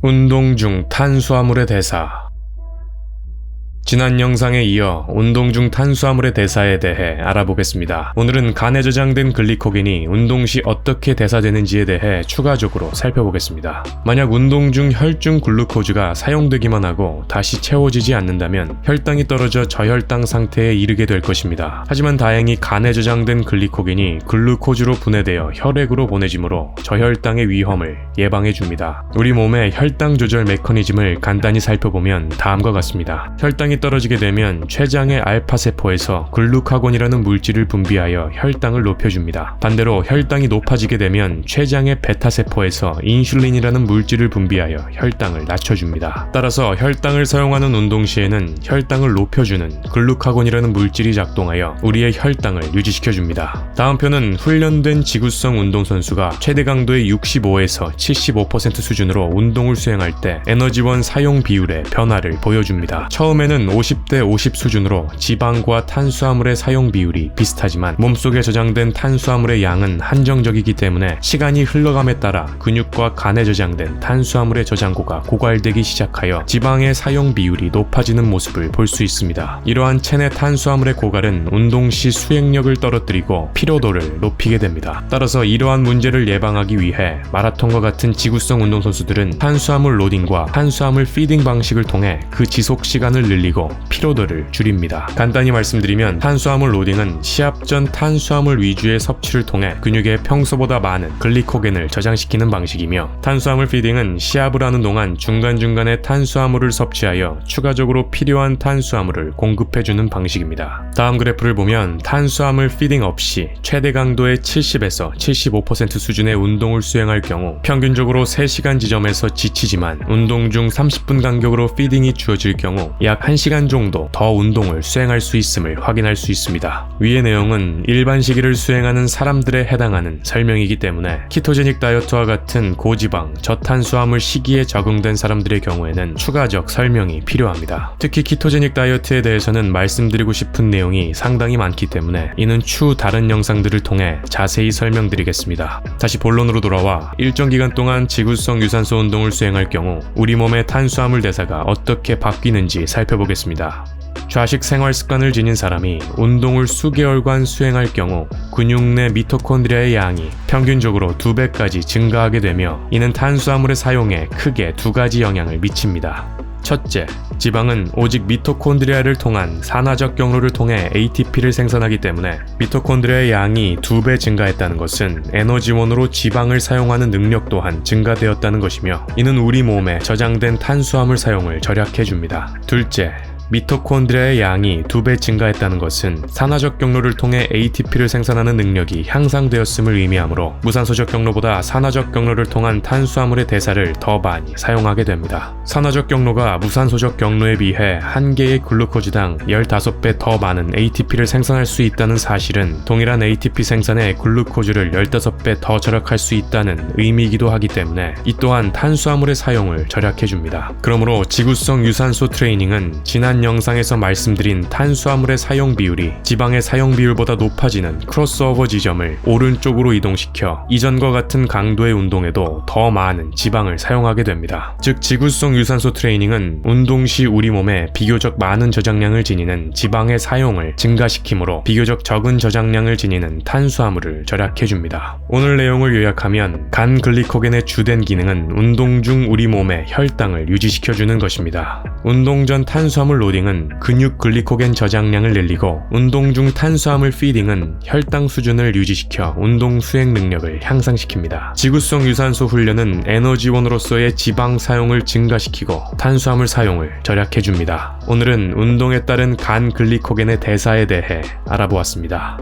운동 중 탄수화물의 대사. 지난 영상에 이어 운동 중 탄수화물의 대사에 대해 알아보겠습니다. 오늘은 간에 저장된 글리코겐이 운동 시 어떻게 대사되는지에 대해 추가적으로 살펴보겠습니다. 만약 운동 중 혈중 글루코즈가 사용되기만 하고 다시 채워지지 않는다면 혈당이 떨어져 저혈당 상태에 이르게 될 것입니다. 하지만 다행히 간에 저장된 글리코겐이 글루코즈로 분해되어 혈액으로 보내지므로 저혈당의 위험을 예방해줍니다. 우리 몸의 혈당 조절 메커니즘을 간단히 살펴보면 다음과 같습니다. 혈당이 떨어지게 되면 췌장의 알파세포에서 글루카곤이라는 물질을 분비하여 혈당을 높여줍니다. 반대로 혈당이 높아지게 되면 췌장의 베타세포에서 인슐린이라는 물질을 분비하여 혈당을 낮춰줍니다. 따라서 혈당을 사용하는 운동 시에는 혈당을 높여주는 글루카곤이라는 물질이 작동하여 우리의 혈당을 유지시켜줍니다. 다음 표는 훈련된 지구성 운동선수가 최대 강도의 65에서 75% 수준으로 운동을 수행할 때 에너지원 사용 비율의 변화를 보여줍니다. 처음에는 50대 50 수준으로 지방과 탄수화물의 사용 비율이 비슷하지만 몸속에 저장된 탄수화물의 양은 한정적이기 때문에 시간이 흘러감에 따라 근육과 간에 저장된 탄수화물의 저장고가 고갈되기 시작하여 지방의 사용 비율이 높아지는 모습을 볼 수 있습니다. 이러한 체내 탄수화물의 고갈은 운동 시 수행력을 떨어뜨리고 피로도를 높이게 됩니다. 따라서 이러한 문제를 예방하기 위해 마라톤과 같은 지구성 운동선수들은 탄수화물 로딩과 탄수화물 피딩 방식을 통해 그 지속 시간을 늘리고 피로도를 줄입니다. 간단히 말씀드리면 탄수화물 로딩은 시합 전 탄수화물 위주의 섭취를 통해 근육에 평소보다 많은 글리코겐을 저장시키는 방식이며, 탄수화물 피딩은 시합을 하는 동안 중간중간에 탄수화물을 섭취하여 추가적으로 필요한 탄수화물을 공급해주는 방식입니다. 다음 그래프를 보면 탄수화물 피딩 없이 최대 강도의 70에서 75% 수준의 운동을 수행할 경우 평균적으로 3시간 지점에서 지치지만 운동 중 30분 간격으로 피딩이 주어질 경우 약 1시간 정도 더 운동을 수행할 수 있음을 확인할 수 있습니다. 위의 내용은 일반 시기를 수행하는 사람들에 해당하는 설명이기 때문에 키토제닉 다이어트와 같은 고지방, 저탄수화물 시기에 적응된 사람들의 경우에는 추가적 설명이 필요합니다. 특히 키토제닉 다이어트에 대해서는 말씀드리고 싶은 내용이 상당히 많기 때문에 이는 추후 다른 영상들을 통해 자세히 설명드리겠습니다. 다시 본론으로 돌아와 일정 기간 동안 지구성 유산소 운동을 수행할 경우 우리 몸의 탄수화물 대사가 어떻게 바뀌는지 살펴보겠습니다. 좌식 생활 습관을 지닌 사람이 운동을 수개월간 수행할 경우 근육 내 미토콘드리아의 양이 평균적으로 2배까지 증가하게 되며, 이는 탄수화물의 사용에 크게 2가지 영향을 미칩니다. 첫째, 지방은 오직 미토콘드리아를 통한 산화적 경로를 통해 ATP를 생산하기 때문에 미토콘드리아의 양이 2배 증가했다는 것은 에너지원으로 지방을 사용하는 능력 또한 증가되었다는 것이며, 이는 우리 몸에 저장된 탄수화물 사용을 절약해줍니다. 둘째, 미토콘드리아의 양이 2배 증가했다는 것은 산화적 경로를 통해 ATP를 생산하는 능력이 향상되었음을 의미하므로 무산소적 경로보다 산화적 경로를 통한 탄수화물의 대사를 더 많이 사용하게 됩니다. 산화적 경로가 무산소적 경로에 비해 한 개의 글루코즈당 15배 더 많은 ATP를 생산할 수 있다는 사실은 동일한 ATP 생산에 글루코즈를 15배 더 절약할 수 있다는 의미이기도 하기 때문에 이 또한 탄수화물의 사용을 절약해줍니다. 그러므로 지구성 유산소 트레이닝은 지난 영상에서 말씀드린 탄수화물의 사용 비율이 지방의 사용 비율보다 높아지는 크로스오버 지점을 오른쪽으로 이동시켜 이전과 같은 강도의 운동에도 더 많은 지방을 사용하게 됩니다. 즉, 지구성 유산소 트레이닝은 운동 시 우리 몸에 비교적 많은 저장량을 지니는 지방의 사용을 증가시키므로 비교적 적은 저장량을 지니는 탄수화물을 절약해줍니다. 오늘 내용을 요약하면 간 글리코겐의 주된 기능은 운동 중 우리 몸의 혈당을 유지시켜주는 것입니다. 운동 전 탄수화물 로딩은 근육 글리코겐 저장량을 늘리고, 운동 중 탄수화물 피딩은 혈당 수준을 유지시켜 운동 수행 능력을 향상시킵니다. 지구성 유산소 훈련은 에너지원으로서의 지방 사용을 증가시키고 탄수화물 사용을 절약해줍니다. 오늘은 운동에 따른 간 글리코겐의 대사에 대해 알아보았습니다.